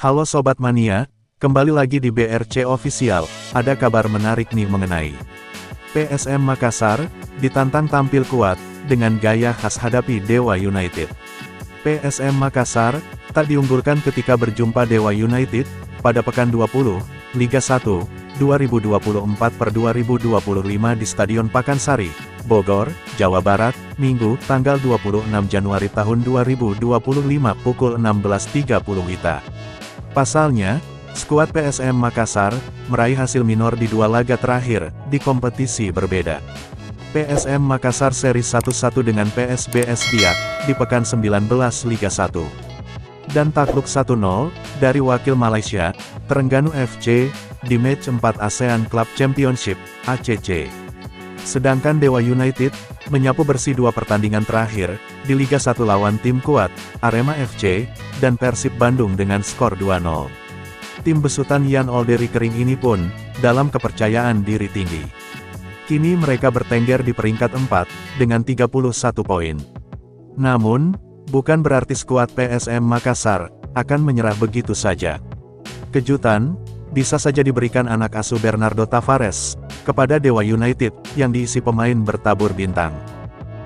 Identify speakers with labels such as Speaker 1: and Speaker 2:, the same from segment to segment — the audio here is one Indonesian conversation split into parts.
Speaker 1: Halo Sobat Mania, kembali lagi di BRC Official. Ada kabar menarik nih mengenai PSM Makassar, ditantang tampil kuat, dengan gaya khas hadapi Dewa United. PSM Makassar, tak diunggulkan ketika berjumpa Dewa United, pada pekan 20, Liga 1, 2024/2025 di Stadion Pakansari, Bogor, Jawa Barat, Minggu, tanggal 26 Januari tahun 2025 pukul 16.30 WITA. Pasalnya, skuad PSM Makassar, meraih hasil minor di dua laga terakhir, di kompetisi berbeda. PSM Makassar seri 1-1 dengan PSBS Biak, di pekan 19 Liga 1. Dan takluk 1-0, dari wakil Malaysia, Terengganu FC, di match 4 ASEAN Club Championship, ACC. Sedangkan Dewa United, menyapu bersih dua pertandingan terakhir, di Liga 1 lawan tim kuat, Arema FC, dan Persib Bandung dengan skor 2-0. Tim besutan Yan Olderi Kering ini pun, dalam kepercayaan diri tinggi. Kini mereka bertengger di peringkat 4, dengan 31 poin. Namun, bukan berarti skuad PSM Makassar, akan menyerah begitu saja. Kejutan, bisa saja diberikan anak asuh Bernardo Tavares, kepada Dewa United, yang diisi pemain bertabur bintang.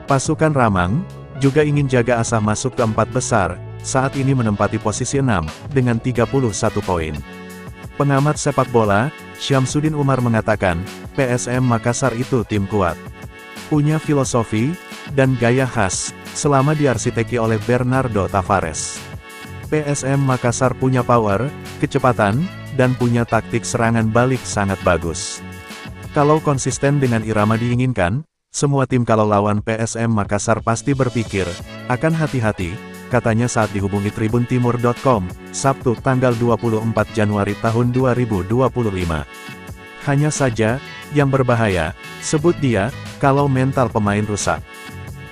Speaker 1: Pasukan Ramang, juga ingin jaga asah masuk ke 4 besar, saat ini menempati posisi 6, dengan 31 poin. Pengamat sepak bola, Syamsuddin Umar mengatakan, PSM Makassar itu tim kuat. Punya filosofi, dan gaya khas, selama diarsiteki oleh Bernardo Tavares. PSM Makassar punya power, kecepatan, dan punya taktik serangan balik sangat bagus. Kalau konsisten dengan irama diinginkan, semua tim kalau lawan PSM Makassar pasti berpikir, akan hati-hati, katanya saat dihubungi tribuntimur.com, Sabtu tanggal 24 Januari tahun 2025. Hanya saja, yang berbahaya, sebut dia, kalau mental pemain rusak.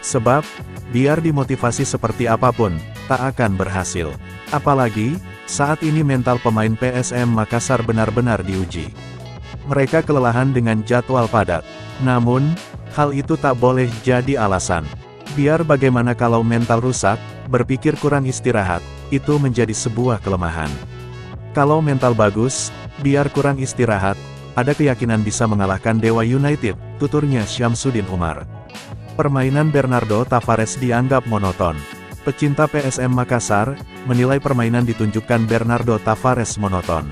Speaker 1: Sebab, biar dimotivasi seperti apapun, tak akan berhasil. Apalagi, saat ini mental pemain PSM Makassar benar-benar diuji. Mereka kelelahan dengan jadwal padat. Namun, hal itu tak boleh jadi alasan. Biar bagaimana kalau mental rusak, berpikir kurang istirahat, itu menjadi sebuah kelemahan. Kalau mental bagus, biar kurang istirahat, ada keyakinan bisa mengalahkan Dewa United, tuturnya Syamsuddin Umar. Permainan Bernardo Tavares dianggap monoton. Pecinta PSM Makassar, menilai permainan ditunjukkan Bernardo Tavares monoton.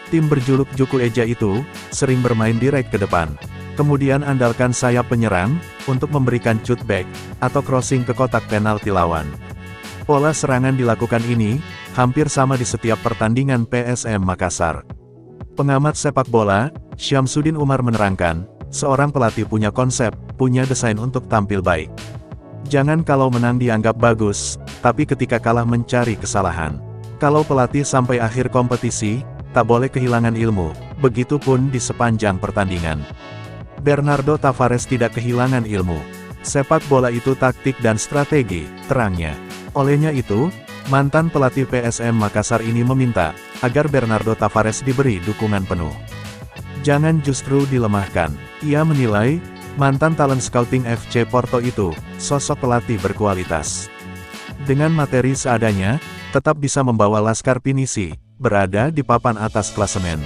Speaker 1: Tim berjuluk Juku Eja itu, sering bermain direct ke depan. Kemudian andalkan sayap penyerang, untuk memberikan cutback, atau crossing ke kotak penalti lawan. Pola serangan dilakukan ini, hampir sama di setiap pertandingan PSM Makassar. Pengamat sepak bola, Syamsuddin Umar menerangkan, seorang pelatih punya konsep, punya desain untuk tampil baik. Jangan kalau menang dianggap bagus, tapi ketika kalah mencari kesalahan. Kalau pelatih sampai akhir kompetisi, tak boleh kehilangan ilmu, begitupun di sepanjang pertandingan. Bernardo Tavares tidak kehilangan ilmu. Sepak bola itu taktik dan strategi, terangnya. Olehnya itu, mantan pelatih PSM Makassar ini meminta, agar Bernardo Tavares diberi dukungan penuh. Jangan justru dilemahkan. Ia menilai, mantan talent scouting FC Porto itu, sosok pelatih berkualitas. Dengan materi seadanya, tetap bisa membawa Laskar Pinisi, berada di papan atas klasemen.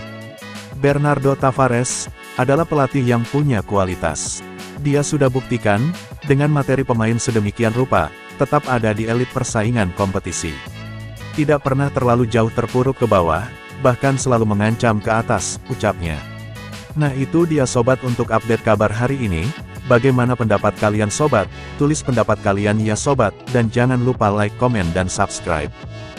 Speaker 1: Bernardo Tavares, adalah pelatih yang punya kualitas. Dia sudah buktikan, dengan materi pemain sedemikian rupa, tetap ada di elit persaingan kompetisi. Tidak pernah terlalu jauh terpuruk ke bawah, bahkan selalu mengancam ke atas, ucapnya. Nah itu dia sobat untuk update kabar hari ini. Bagaimana pendapat kalian sobat? Tulis pendapat kalian ya sobat, dan jangan lupa like, komen dan subscribe.